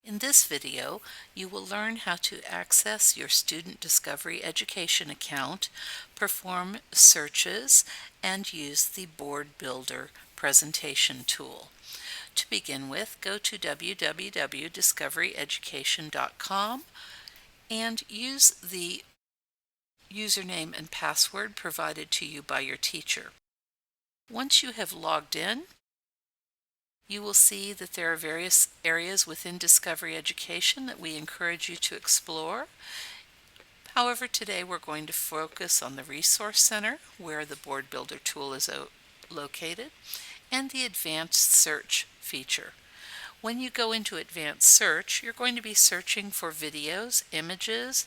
In this video, you will learn how to access your Student Discovery Education account, perform searches, and use the Board Builder presentation tool. To begin with, go to www.discoveryeducation.com and use the username and password provided to you by your teacher. Once you have logged in, you will see that there are various areas within Discovery Education that we encourage you to explore. However, today we're going to focus on the Resource Center, where the Board Builder tool is located, and the Advanced Search feature. When you go into Advanced Search, you're going to be searching for videos, images,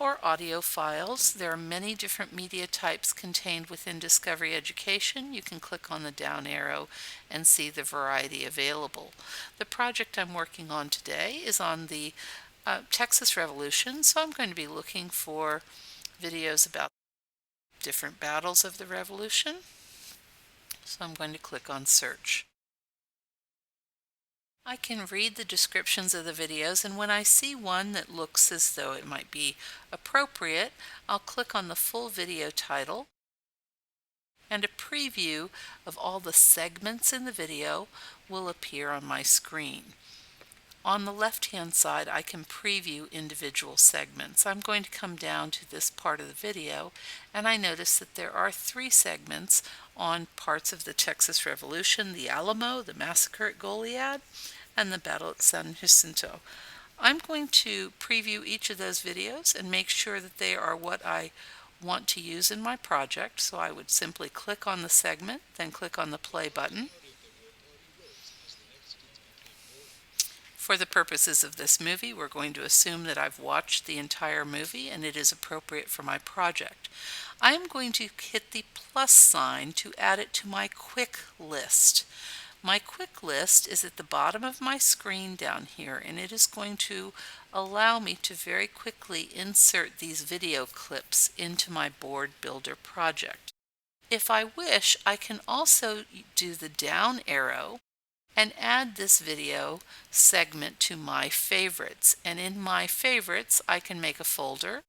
or audio files. There are many different media types contained within Discovery Education. You can click on the down arrow and see the variety available. The project I'm working on today is on the Texas Revolution, so I'm going to be looking for videos about different battles of the Revolution. So I'm going to click on Search. I can read the descriptions of the videos, and when I see one that looks as though it might be appropriate, I'll click on the full video title, and a preview of all the segments in the video will appear on my screen. On the left-hand side, I can preview individual segments. I'm going to come down to this part of the video, and I notice that there are 3 segments on parts of the Texas Revolution: the Alamo, the massacre at Goliad, and the battle at San Jacinto. I'm going to preview each of those videos and make sure that they are what I want to use in my project. So I would simply click on the segment, then click on the play button. For the purposes of this movie, we're going to assume that I've watched the entire movie and it is appropriate for my project. I am going to hit the plus sign to add it to my quick list. My quick list is at the bottom of my screen down here, and it is going to allow me to very quickly insert these video clips into my Board Builder project. If I wish, I can also do the down arrow and add this video segment to my favorites. And in my favorites, I can make a folder,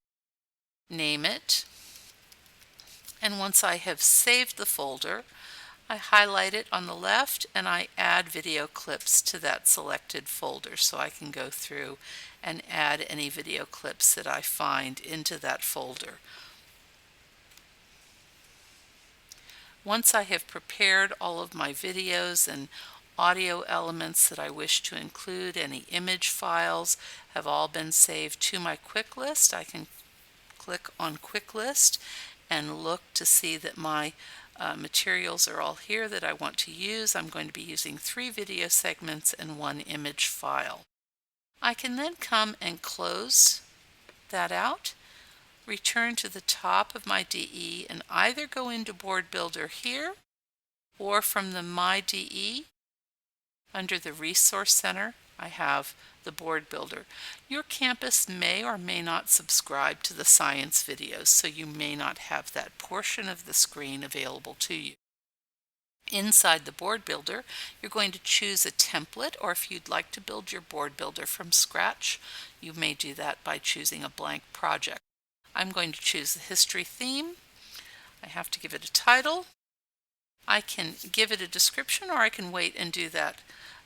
name it, and once I have saved the folder, I highlight it on the left and I add video clips to that selected folder, so I can go through and add any video clips that I find into that folder. Once I have prepared all of my videos and audio elements that I wish to include, any image files have all been saved to my quick list, I can click on Quick List and look to see that my materials are all here that I want to use. I'm going to be using 3 video segments and 1 image file. I can then come and close that out, return to the top of my DE, and either go into Board Builder here, or from the My DE, under the Resource Center, I have the Board Builder. Your campus may or may not subscribe to the science videos, so you may not have that portion of the screen available to you. Inside the Board Builder, you're going to choose a template, or if you'd like to build your Board Builder from scratch, you may do that by choosing a blank project. I'm going to choose the history theme. I have to give it a title. I can give it a description, or I can wait and do that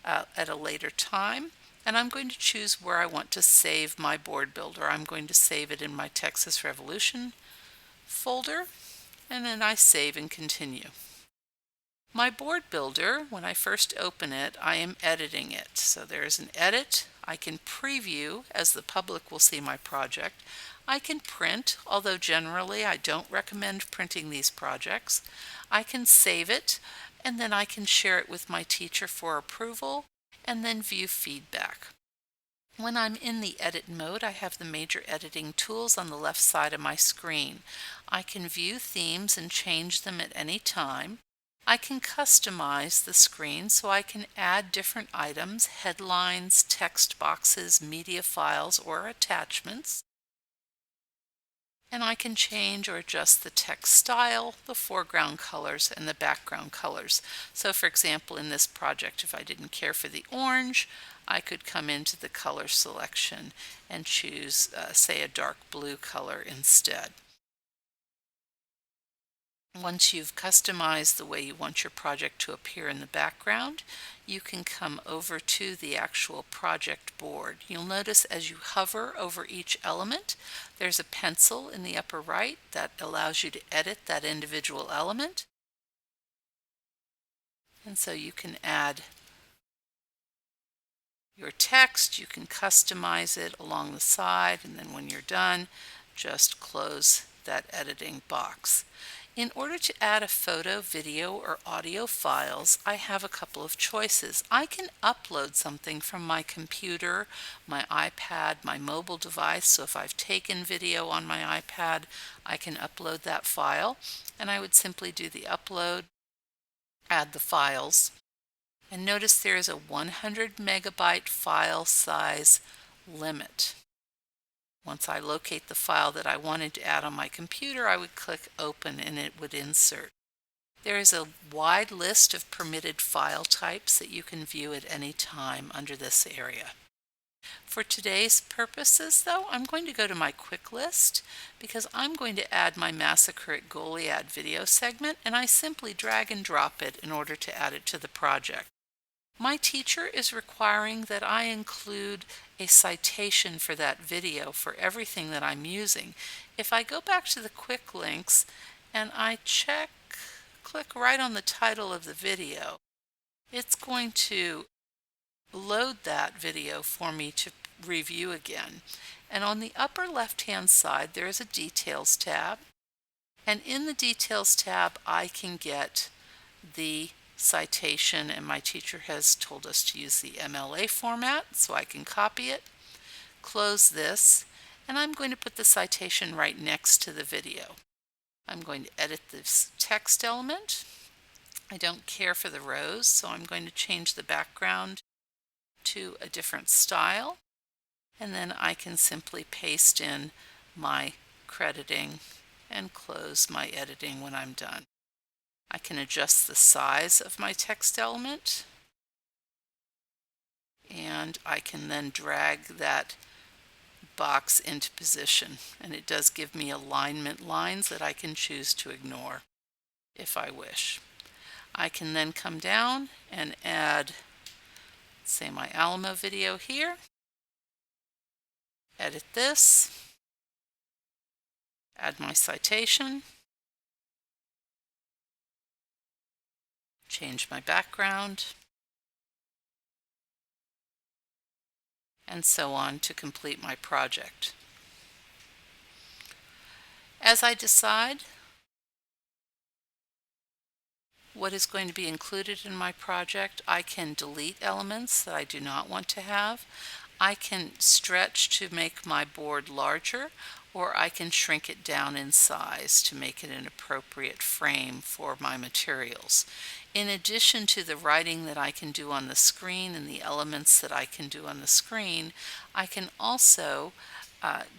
at a later time. And I'm going to choose where I want to save my Board Builder. I'm going to save it in my Texas Revolution folder, and then I save and continue. My Board Builder, when I first open it, I am editing it. So there's an edit. I can preview, as the public will see my project. I can print, although generally I don't recommend printing these projects. I can save it, and then I can share it with my teacher for approval, and then view feedback. When I'm in the edit mode, I have the major editing tools on the left side of my screen. I can view themes and change them at any time. I can customize the screen, so I can add different items, headlines, text boxes, media files, or attachments. and I can change or adjust the text style, the foreground colors, and the background colors. So for example, in this project, if I didn't care for the orange, I could come into the color selection and choose, say, a dark blue color instead. Once you've customized the way you want your project to appear in the background, you can come over to the actual project board. You'll notice as you hover over each element, there's a pencil in the upper right that allows you to edit that individual element. And so you can add your text, you can customize it along the side, and then when you're done, just close that editing box. In order to add a photo, video, or audio files, I have a couple of choices. I can upload something from my computer, my iPad, my mobile device. So if I've taken video on my iPad, I can upload that file, and I would simply do the upload, add the files, and notice there is a 100 megabyte file size limit. Once I locate the file that I wanted to add on my computer, I would click Open and it would insert. There is a wide list of permitted file types that you can view at any time under this area. For today's purposes, though, I'm going to go to my quick list because I'm going to add my Massacre at Goliad video segment, and I simply drag and drop it in order to add it to the project. My teacher is requiring that I include a citation for that video for everything that I'm using. If I go back to the quick links and I click right on the title of the video, it's going to load that video for me to review again. And on the upper left-hand side, there is a Details tab. And in the Details tab, I can get the citation, and my teacher has told us to use the MLA format, so I can copy it, close this, and I'm going to put the citation right next to the video. I'm going to edit this text element. I don't care for the rows, so I'm going to change the background to a different style, and then I can simply paste in my crediting and close my editing when I'm done. I can adjust the size of my text element, and I can then drag that box into position, and it does give me alignment lines that I can choose to ignore if I wish. I can then come down and add, say, my Alamo video here, edit this, add my citation, change my background, and so on to complete my project. As I decide what is going to be included in my project, I can delete elements that I do not want to have. I can stretch to make my board larger, or I can shrink it down in size to make it an appropriate frame for my materials. In addition to the writing that I can do on the screen and the elements that I can do on the screen, I can also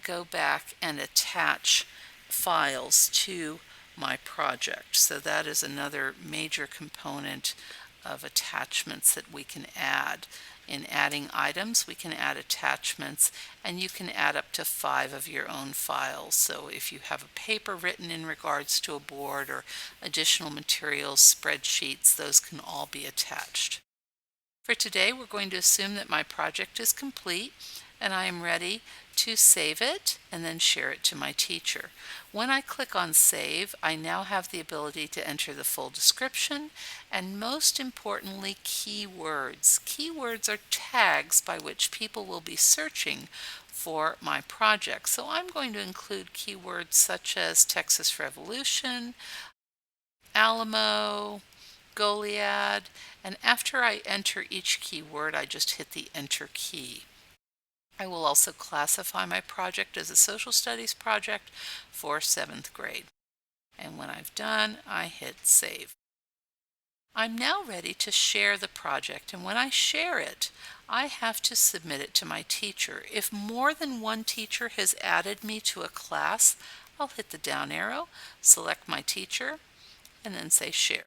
go back and attach files to my project. So that is another major component of attachments that we can add. In adding items, we can add attachments, and you can add up to 5 of your own files. So if you have a paper written in regards to a board or additional materials, spreadsheets, those can all be attached. For today, we're going to assume that my project is complete and I am ready to save it and then share it to my teacher. When I click on Save, I now have the ability to enter the full description and, most importantly, keywords. Keywords are tags by which people will be searching for my project. So I'm going to include keywords such as Texas Revolution, Alamo, Goliad, and after I enter each keyword, I just hit the Enter key. I will also classify my project as a social studies project for 7th grade. And when I've done, I hit Save. I'm now ready to share the project, and when I share it, I have to submit it to my teacher. If more than one teacher has added me to a class, I'll hit the down arrow, select my teacher, and then say Share.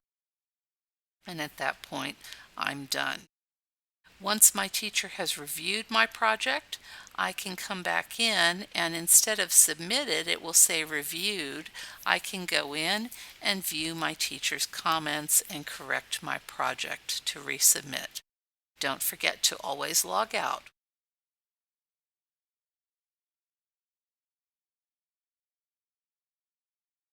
And at that point, I'm done. Once my teacher has reviewed my project, I can come back in, and instead of submitted, it will say reviewed. I can go in and view my teacher's comments and correct my project to resubmit. Don't forget to always log out.